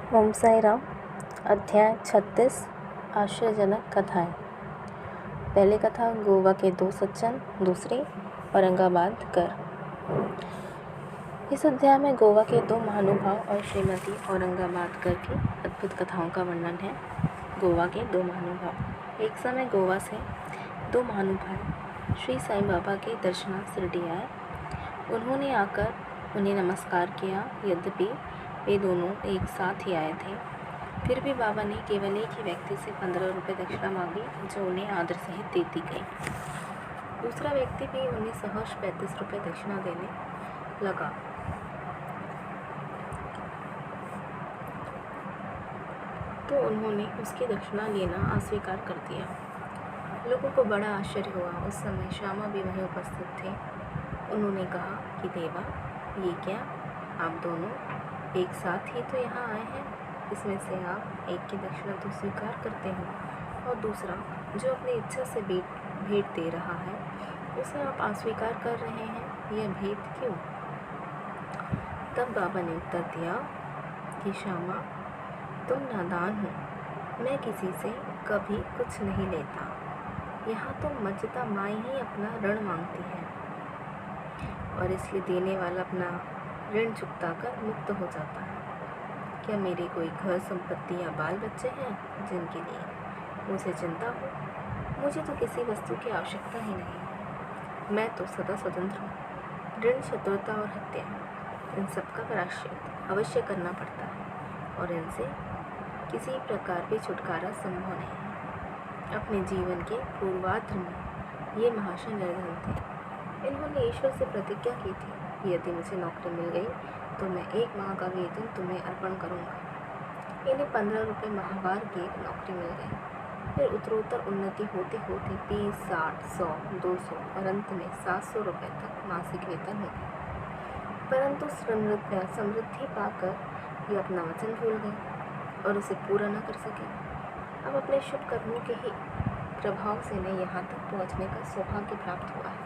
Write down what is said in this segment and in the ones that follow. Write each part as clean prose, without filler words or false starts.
ओम साई राम। अध्याय 36 आश्चर्यजनक कथाएं। पहली कथा गोवा के दो सज्जन, दूसरी औरंगाबाद कर। इस अध्याय में गोवा के दो महानुभाव और श्रीमती औरंगाबाद कर की अद्भुत कथाओं का वर्णन है। गोवा के दो महानुभाव। एक समय गोवा से दो महानुभाव श्री साईं बाबा के दर्शनार्थ शिरडी आए। उन्होंने आकर उन्हें नमस्कार किया। यद्यपि वे दोनों एक साथ ही आए थे, फिर भी बाबा ने केवल एक ही व्यक्ति से 15 रुपये दक्षिणा मांगी, जो उन्हें आदर सहित दे दी गई। दूसरा व्यक्ति भी उन्हें सहर्ष 35 रुपये दक्षिणा देने लगा। तो उन्होंने उसकी दक्षिणा लेना अस्वीकार कर दिया। लोगों को बड़ा आश्चर्य हुआ। उस समय श्यामा भी वहीं उपस्थित थे। उन्होंने कहा कि देवा, ये क्या, आप दोनों एक साथ ही तो यहाँ आए हैं। इसमें से आप एक की दक्षिणा तो स्वीकार करते हैं और दूसरा जो अपनी इच्छा से भेंट दे रहा है उसे आप अस्वीकार कर रहे हैं। यह भेद क्यों? तब बाबा ने उत्तर दिया कि श्यामा, तुम नादान हो। मैं किसी से कभी कुछ नहीं लेता। यहाँ तो मज्जता माई ही अपना ऋण मांगती है और इसलिए देने वाला अपना ऋण चुकता कर मुक्त हो जाता है। क्या मेरे कोई घर संपत्ति या बाल बच्चे हैं जिनके लिए मुझे चिंता हो? मुझे तो किसी वस्तु की आवश्यकता ही नहीं। मैं तो सदा स्वतंत्र हूँ। ऋण, शत्रुता और हत्या, इन सबका प्रायश्चित अवश्य करना पड़ता है और इनसे किसी प्रकार भी छुटकारा संभव नहीं है। अपने जीवन के पूर्वार्ध में ये महाशय निर्धन थे। इन्होंने ईश्वर से प्रतिज्ञा की थी, यदि मुझे नौकरी मिल गई तो मैं 1 माह का वेतन तुम्हें अर्पण करूंगा। इन्हें 15 रुपये माहवार की एक नौकरी मिल गई। फिर उत्तरोत्तर उन्नति होते होते 30, 60, 100, 200 और अंत में 700 रुपये तक मासिक वेतन हो गए। परंतु समृद्धि पाकर ये अपना वचन भूल गए और उसे पूरा न कर सके। अब अपने शुभ कर्मों के ही प्रभाव से इन्हें यहाँ तक पहुँचने का सौभाग्य प्राप्त हुआ है।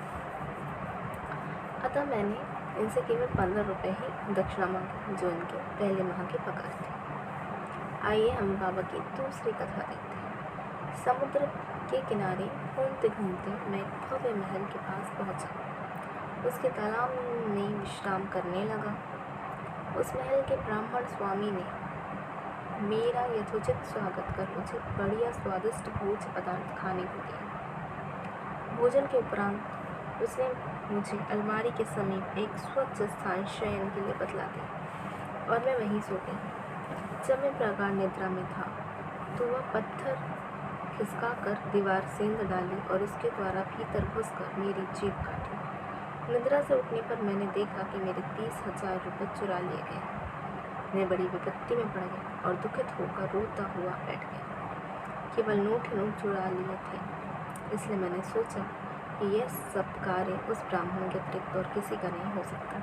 अतः मैंने इनसे केवल 15 रुपये ही दक्षिणा मांगी, जो इनके पहले माह की पगार थी। आइए हम बाबा की दूसरी कथा देखते हैं। समुद्र के किनारे घूमते घूमते मैं एक भव्य महल के पास पहुंचा। उसके तालाब में विश्राम करने लगा। उस महल के ब्राह्मण स्वामी ने मेरा यथोचित स्वागत कर मुझे बढ़िया स्वादिष्ट भोज्य पदार्थ खाने को दिया। भोजन के उपरांत उसने मुझे अलमारी के समीप एक स्वच्छ स्थान शयन के लिए बतला दिया और मैं वहीं सो गई। जब मैं प्रगाढ़ निद्रा में था तो वह पत्थर खिसका कर दीवार सेंध डाली और उसके द्वारा भीतर घुसकर मेरी जीभ काटी। निद्रा से उठने पर मैंने देखा कि मेरे 30,000 रुपये चुरा लिए गए। मैं बड़ी विपत्ति में पड़ गया और दुखित होकर रोता हुआ बैठ गया। केवल नोट ही नोट चुरा लिए थे, इसलिए मैंने सोचा कि यह सब कार्य उस ब्राह्मण के अतिरिक्त और किसी का नहीं हो सकता।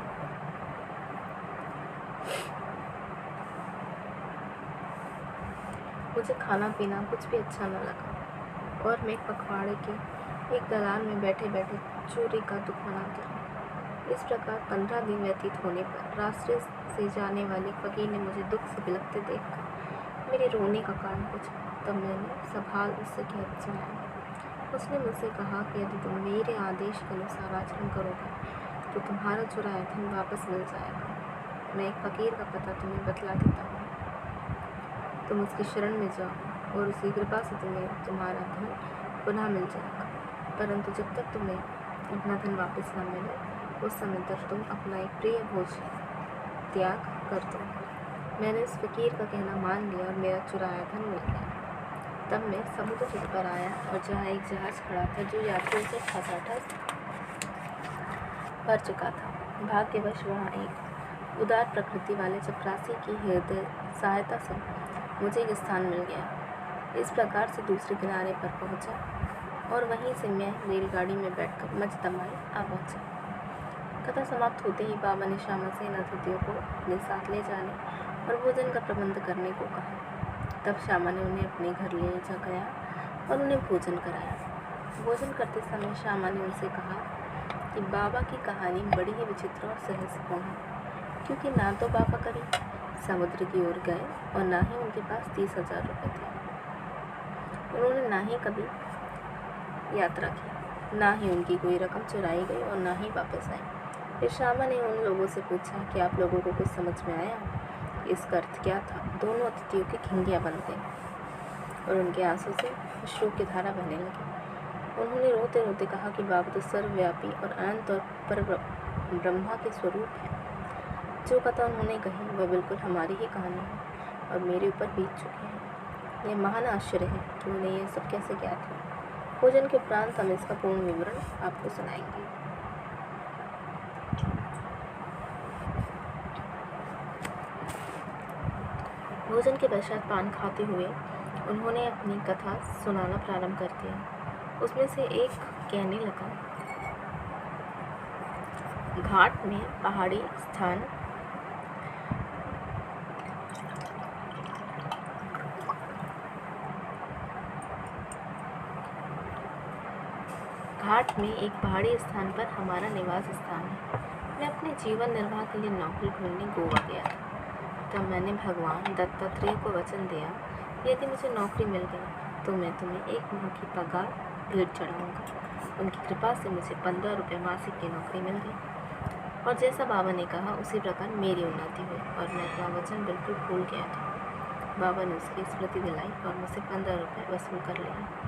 मुझे खाना पीना कुछ भी अच्छा न लगा और मैं पखवाड़े के एक दलान में बैठे बैठे चोरी का दुख मनाती रही। इस प्रकार 15 दिन व्यतीत होने पर रास्ते से जाने वाले फकीर ने मुझे दुख से बिलखते देखकर मेरे रोने का कारण पूछा। तब मैंने सब हाल उससे कह सुनाया। उसने मुझसे कहा कि यदि तुम मेरे आदेश के अनुसार आचरण करोगे तो तुम्हारा चुराया धन वापस मिल जाएगा। मैं एक फकीर का पता तुम्हें बतला देता हूँ। तुम उसकी शरण में जाओ और उसकी कृपा से तुम्हें तुम्हारा धन पुनः मिल जाएगा। परंतु जब तक तुम्हें अपना धन वापस न मिले उस समय तक तुम अपना एक प्रिय भोज त्याग कर दो। मैंने उस फकीर का कहना मान लिया और मेरा चुराया धन मिल गया। तब मैं समुद्र तट पर आया और जहाँ एक जहाज़ खड़ा था जो यात्रियों से खचाखच भर चुका था। भाग्यवश वहाँ एक उदार प्रकृति वाले चपरासी की हृदय सहायता से मुझे एक स्थान मिल गया। इस प्रकार से दूसरे किनारे पर पहुँचा और वहीं से मैं रेलगाड़ी में बैठकर मजदमाई आ पहुँचा। कथा समाप्त होते ही बाबा ने श्यामा से इन अतिथियों को अपने साथ ले जाने और भोजन का प्रबंध करने को कहा। तब श्यामा ने उन्हें अपने घर ले जा गया और उन्हें भोजन कराया। भोजन करते समय श्यामा ने उनसे कहा कि बाबा की कहानी बड़ी ही विचित्र और रहस्यपूर्ण है, क्योंकि ना तो बाबा कभी समुद्र की ओर गए और ना ही उनके पास 30,000 रुपये थे। उन्होंने ना ही कभी यात्रा की, ना ही उनकी कोई रकम चुराई गई और ना ही वापस आई। फिर श्यामा ने उन लोगों से पूछा कि आप लोगों को कुछ समझ में आया? इसका अर्थ क्या था? दोनों अतिथियों की खिंगियाँ बन गईं और उनके आंसू से अश्रु की धारा बहने लगी। उन्होंने रोते रोते कहा कि बाबा तो सर्वव्यापी और अनंत और पर ब्रह्मा के स्वरूप है। जो कथा उन्होंने कही वह बिल्कुल हमारी ही कहानी है और मेरे ऊपर बीत चुकी है। यह महान आश्चर्य है कि उन्हें यह सब कैसे ज्ञात है। भोजन के उपरांत हम इसका पूर्ण विवरण आपको सुनाएंगे। भोजन के पश्चात पान खाते हुए उन्होंने अपनी कथा सुनाना प्रारंभ कर दिया। उसमें से एक कहने लगा, घाट में पहाड़ी स्थान घाट में एक पहाड़ी स्थान पर हमारा निवास स्थान है। मैं अपने जीवन निर्वाह के लिए नौकरी ढूंढने गोवा गया था। तब मैंने भगवान दत्तात्रेय को वचन दिया, यदि मुझे नौकरी मिल गई तो मैं तुम्हें 1 माह की पगार भेंट चढ़ाऊँगा। उनकी कृपा से मुझे 15 रुपये मासिक की नौकरी मिल गई और जैसा बाबा ने कहा उसी प्रकार मेरी उन्नति हुई और मैं अपना वचन बिल्कुल भूल गया था। बाबा ने उसकी स्मृति दिलाई और मुझसे 15 रुपये वसूल कर लिए।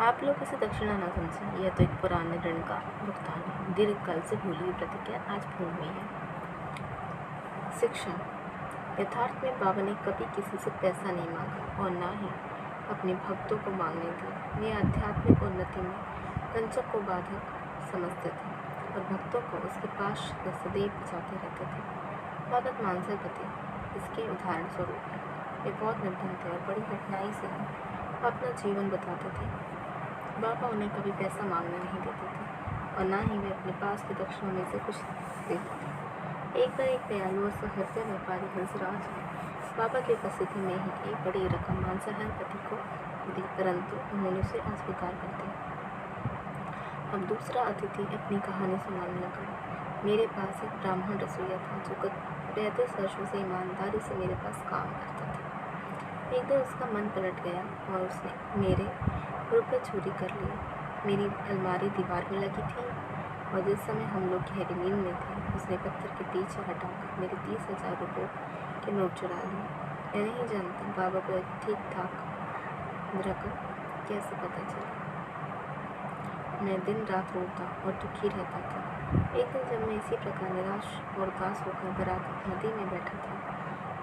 आप लोग इसे दक्षिणा ना समझें, यह तो एक पुराने ऋण का भुगतान है। दीर्घकाल से भूली हुई प्रतिज्ञा आज पूर्ण हुई है। शिक्षा। यथार्थ में बाबा ने कभी किसी से पैसा नहीं मांगा और ना ही अपने भक्तों को मांगने दिया। वे आध्यात्मिक उन्नति में कंचक को बाधक समझते थे और भक्तों को उसके पास सदैव बचाते रहते थे। भगत मानसपति इसके उदाहरण स्वरूप है। वे बहुत निर्धन थे और बड़ी कठिनाई से अपना जीवन बताते थे। बाबा उन्हें कभी पैसा मांगने नहीं देते थे और ना ही वे अपने पास की दक्षिणा में से कुछ देते थे। एक बार एक दयालु और सहृदय व्यापारी हंसराज ने बाबा की उपस्थिति में ही एक बड़ी रकम मांसाहारपति को दी, परंतु उन्होंने उसे अस्वीकार कर दिया। अब दूसरा अतिथि अपनी कहानी सुनाने लगा। मेरे पास एक ब्राह्मण रसोइया था जो 35 वर्षों से ईमानदारी से मेरे पास काम करता था। एक दिन उसका मन पलट गया और उसने मेरे रुपये चोरी कर लिए। मेरी अलमारी दीवार में लगी थी और जिस समय हम लोग गहरी नींद में थे उसने पत्थर के पीछे हटाकर मेरे 30,000 रुपये के नोट चुरा लिए। मैं नहीं जानता बाबा को ठीक ठाक रकम कैसे पता चली। मैं दिन रात रोता और दुखी रहता था। एक दिन जब मैं इसी प्रकार निराश और उदास होकर बरात नदी में बैठा था,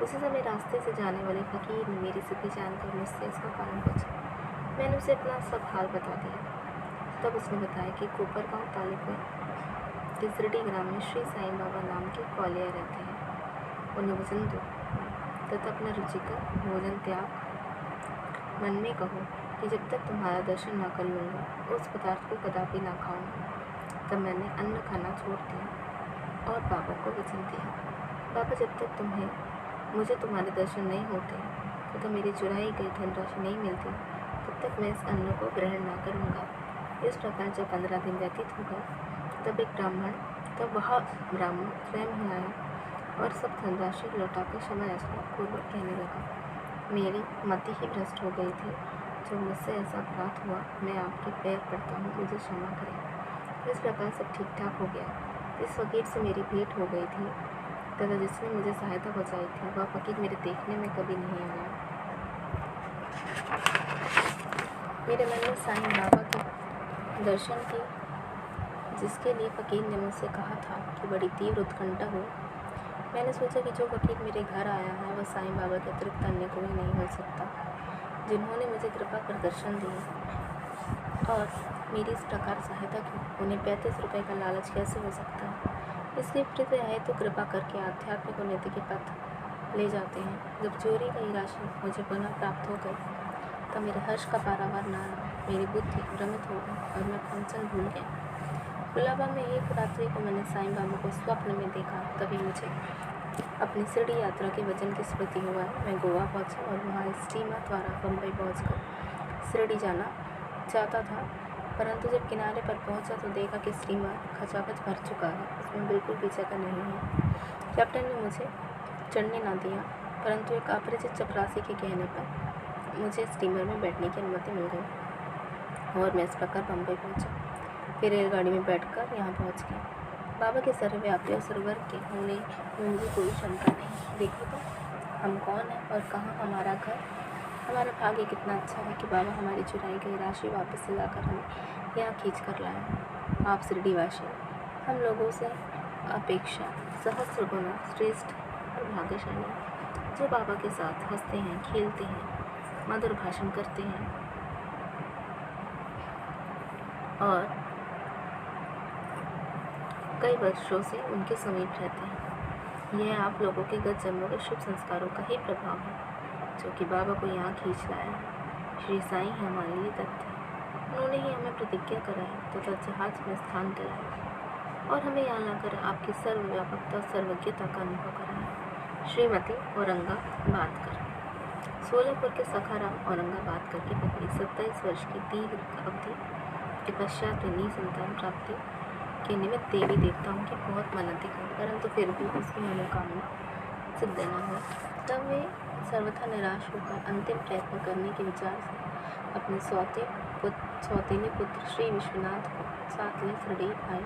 उसी समय रास्ते से जाने वाले फकीर ने मेरी स्थिति जानकर मुझसे इसका कारण पूछा। मैंने उसे अपना सब हाल बता दिया। तब उसने बताया कि कोपरगांव तालुक में तिसरडी ग्राम में श्री साईं बाबा नाम के कौलिया रहते हैं। उन्हें वचन दो तथा अपना रुचिकर भोजन त्याग मन में कहो कि जब तक तुम्हारा दर्शन न कर लूँगा उस पदार्थ को कदापि ना खाऊंगा। तब मैंने अन्न खाना छोड़ दिया और बाबा को वचन दिया, बाबा जब तक मुझे तुम्हारे दर्शन नहीं होते तथा मेरी चुराई गई धनराशि नहीं मिलती तब तक मैं इस अन्न को ग्रहण न करूँगा। इस प्रकार जब 15 दिन व्यतीत हो गए तब वह ब्राह्मण स्वयं ही आया और सब धनराशि लौटाकर क्षमा याचना पूर्वक कहने लगा, मेरी मति ही भ्रष्ट हो गई थी। जब मुझसे ऐसा अपराध हुआ मैं आपके पैर पड़ता हूँ, मुझे क्षमा करें। इस प्रकार सब ठीक ठाक हो गया। जिस फकीर से मेरी भेंट हो गई थी तथा जिसने मुझे सहायता पहुँचाई थी वह फकीर मेरे देखने में कभी नहीं आया। मेरे मन में साईं बाबा के दर्शन की जिसके लिए फकीर ने मुझसे कहा था कि बड़ी तीव्र उत्कंठा हो। मैंने सोचा कि जो फकीर मेरे घर आया है वह साईं बाबा के अतिरिक्त अन्य कोई नहीं हो सकता, जिन्होंने मुझे कृपा कर दर्शन दिए और मेरी इस प्रकार सहायता की। उन्हें 35 रुपये का लालच कैसे हो सकता है? इसलिए विपरीत है तो कृपा करके आध्यात्मिक उन्नति के पथ ले जाते हैं। जब चोरी गई राशि मुझे पुनः प्राप्त हो गई तब मेरे हर्ष का पारावार न रहा। मेरी बुद्धि भ्रमित हो गई और मैं पंचन भूल गया। गुलाबा में एक रात्रि को मैंने साईं बाबा को स्वप्न में देखा। तभी मुझे अपनी शिरडी यात्रा के वचन की स्मृति हुआ। मैं गोवा पहुंचा और वहां स्टीमर द्वारा बम्बई पहुंचकर शिरडी जाना चाहता था, परंतु जब किनारे पर पहुंचा तो देखा कि स्टीमर खचाखच भर चुका है। उसमें बिल्कुल भी जगह नहीं है। कैप्टन ने मुझे चढ़ने ना दिया, परंतु एक अपरिचित चपरासी के कहने पर मुझे स्टीमर में बैठने की अनुमति मिल गई और मैं इस प्रकार बम्बई पहुंचा। फिर रेलगाड़ी में बैठकर यहाँ पहुंच गया। बाबा के सर्वव्यापी और सर्ववर्ग के होने में मुझे कोई शंका नहीं। देखो तो हम कौन हैं और कहाँ हमारा घर। हमारा भाग्य कितना अच्छा है कि बाबा हमारी चुराई गई राशि वापस से लाकर हमें यहाँ खींच कर लाए। आप शिरडीवासी हम लोगों से अपेक्षा सहस्र गुना श्रेष्ठ और भाग्यशाली, जो बाबा के साथ हंसते हैं, खेलते हैं, मधुर भाषण करते हैं और कई वर्षों से उनके समीप रहते हैं। यह आप लोगों के गत जन्मों के शुभ संस्कारों का ही प्रभाव है जो कि बाबा को यहाँ खींच लाया है। श्री साईं हमारे लिए तथ्य है। उन्होंने ही हमें प्रतिज्ञा कराई तथा जहाज में स्थान दिलाया और हमें यहाँ लाकर आपकी सर्वव्यापकता सर्वज्ञता का अनुभव कराया। श्रीमती औरंगाबादकर। सोलापुर के सखाराम औरंगाबादकर की पत्नी 27 वर्ष की दीर्घ अवधि के पश्चात में संतान प्राप्ति के निमित्त देवी देवताओं की बहुत मन्नतें की, परंतु फिर भी उसकी मनोकामना सिद्ध न हुई। तब वे सर्वथा निराश होकर अंतिम प्रयत्न करने के विचार से अपने सौतेले पुत्र श्री विश्वनाथ को साथ ले शिरडी आए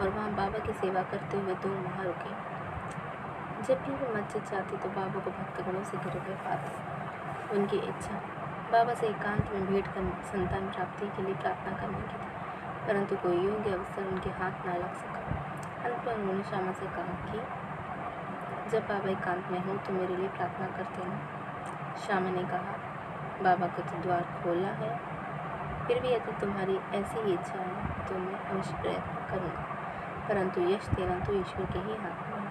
और वहाँ बाबा की सेवा करते हुए 2 माह रुके। जब भी वे मस्जिद जाती तो बाबा को भक्तगणों से घिरे हुए पाते। उनकी इच्छा बाबा से एकांत में भेंट कर संतान प्राप्ति के लिए प्रार्थना करने की थी, परंतु कोई योग्य अवसर उनके हाथ न लग सका। अंत में उन्होंने श्यामा से कहा कि जब बाबा एकांत में हो तो मेरे लिए प्रार्थना करते हैं। श्यामा ने कहा, बाबा का तो द्वार खोला है, फिर भी यदि तुम्हारी ऐसी इच्छा है तो मैं अवश्य प्रयत्न करूँगा, परंतु यश देना तो ईश्वर के ही हाथ में है।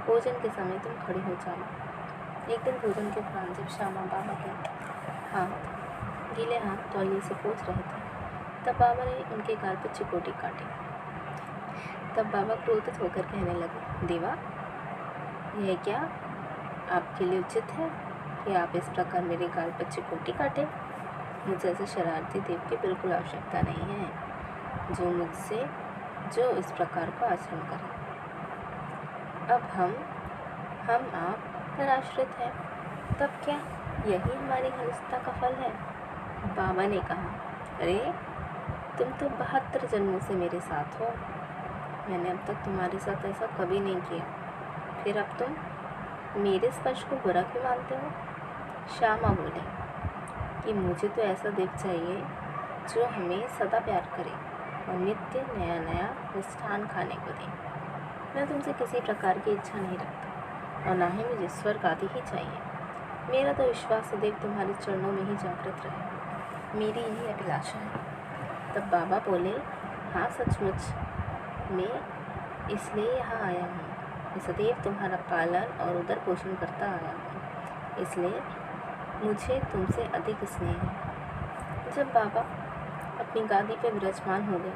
भोजन के समय तुम खड़े हो जाना। एक दिन भोजन के उपरांत जब श्यामा बाबा के गीले हाथ तौलिए से पोंछ रहे थे, तब बाबा ने उनके गाल पर चिकोटी काटी। तब बाबा क्रोधित होकर कहने लगे, देवा, यह क्या आपके लिए उचित है कि आप इस प्रकार मेरे गाल पर चिकोटी काटें? मुझे ऐसे शरारती देव की बिल्कुल आवश्यकता नहीं है जो इस प्रकार का आचरण करे। अब हम आप पर आश्रित हैं, तब क्या यही हमारी घनिष्ठता का फल है? बाबा ने कहा, अरे तुम तो 72 जन्मों से मेरे साथ हो। मैंने अब तक तुम्हारे साथ ऐसा कभी नहीं किया, फिर अब तुम मेरे स्पर्श को बुरा क्यों मानते हो? श्यामा बोले कि मुझे तो ऐसा देव चाहिए जो हमें सदा प्यार करे और नित्य नया नया मिष्ठान खाने को दे। मैं तुमसे किसी प्रकार की इच्छा नहीं रखता और ना ही मुझे स्वर्ग आदि ही चाहिए। मेरा तो विश्वास सदैव तुम्हारे चरणों में ही जागृत रहे, मेरी यही अभिलाषा है। तब बाबा बोले, हाँ सचमुच मैं इसलिए यहाँ आया हूँ। मैं सदैव तुम्हारा पालन और उदर पोषण करता आया हूँ, इसलिए मुझे तुमसे अधिक स्नेह है। जब बाबा अपनी गादी पर विराजमान हो गए,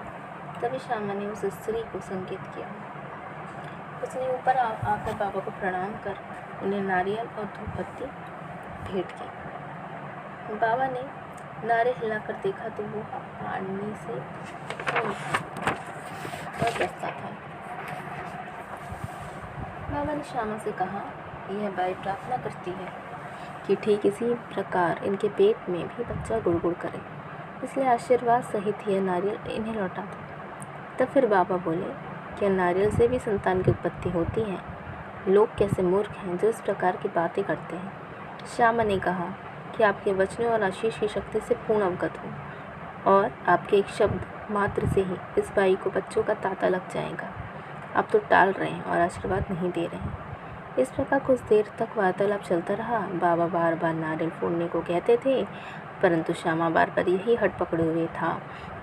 तभी श्यामा ने उस स्त्री को संकेत किया। उसने ऊपर आकर बाबा को प्रणाम कर उन्हें नारियल और धूप बत्ती भेंट की। बाबा ने नारे हिलाकर देखा तो वो हारने से और बसता था। बाबा ने श्यामा से कहा, यह बाई प्रार्थना करती है कि ठीक इसी प्रकार इनके पेट में भी बच्चा गुड़गुड़ करे, इसलिए आशीर्वाद सहित यह नारियल इन्हें लौटा दो। तब फिर बाबा बोले, क्या नारियल से भी संतान की उत्पत्ति होती है? लोग कैसे मूर्ख हैं जो इस प्रकार की बातें करते हैं। श्यामा ने कहा कि आपके वचनों और आशीष की शक्ति से पूर्ण अवगत हो और आपके एक शब्द मात्र से ही इस बाई को बच्चों का तांता लग जाएगा। आप तो टाल रहे हैं और आशीर्वाद नहीं दे रहे हैं। इस प्रकार कुछ देर तक वार्तालाप चलता रहा। बाबा बार बार नारियल फोड़ने को कहते थे, परंतु श्यामा बार बार यही हट पकड़े हुए था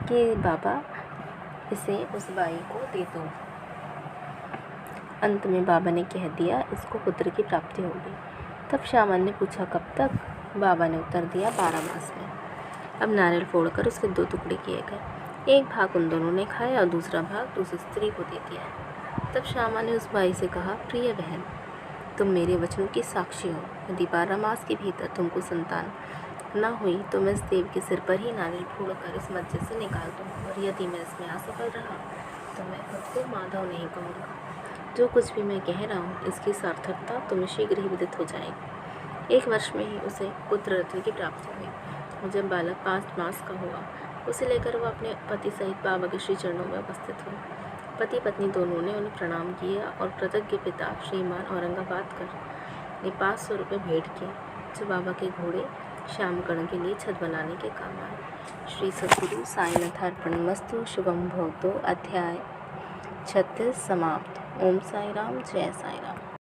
कि बाबा इसे उस बाई को दे दो। अंत में बाबा ने कह दिया, इसको पुत्र की प्राप्ति होगी। तब श्यामा ने पूछा, कब तक? बाबा ने उत्तर दिया, 12 मास में। अब नारियल फोड़कर उसके 2 टुकड़े किए गए। एक भाग उन दोनों ने खाया और दूसरा भाग उस स्त्री को दे दिया। तब श्यामा ने उस बाई से कहा, प्रिय बहन, तुम मेरे वचनों की साक्षी हो। यदि 12 मास के भीतर तुमको संतान न हुई तो मैं इस देव के सिर पर ही नारियल फोड़कर इस मस्जिद से निकाल दूँ, और यदि मैं इसमें असफल रहा तो मैं खुद को माधव नहीं कहूँगा। जो कुछ भी मैं कह रहा हूँ इसकी सार्थकता तुम्हें शीघ्र ही विदित हो जाएगी। 1 वर्ष में ही उसे पुत्र रत्न की प्राप्ति हुई और जब बालक 5 मास का हुआ उसे लेकर वह अपने पति सहित बाबा के श्री चरणों में उपस्थित हुई। पति पत्नी दोनों ने उन्हें प्रणाम किया और कृतज्ञ पिता श्रीमान औरंगाबाद ने 500 रुपये भेंट किए, जो बाबा के घोड़े श्यामकर्ण के लिए छत बनाने के काम आए। श्री सद्गुरु साईनाथ अर्पणमस्तु। शुभम भवतु। अध्याय 36 समाप्त। ओम साई राम। जय साई राम।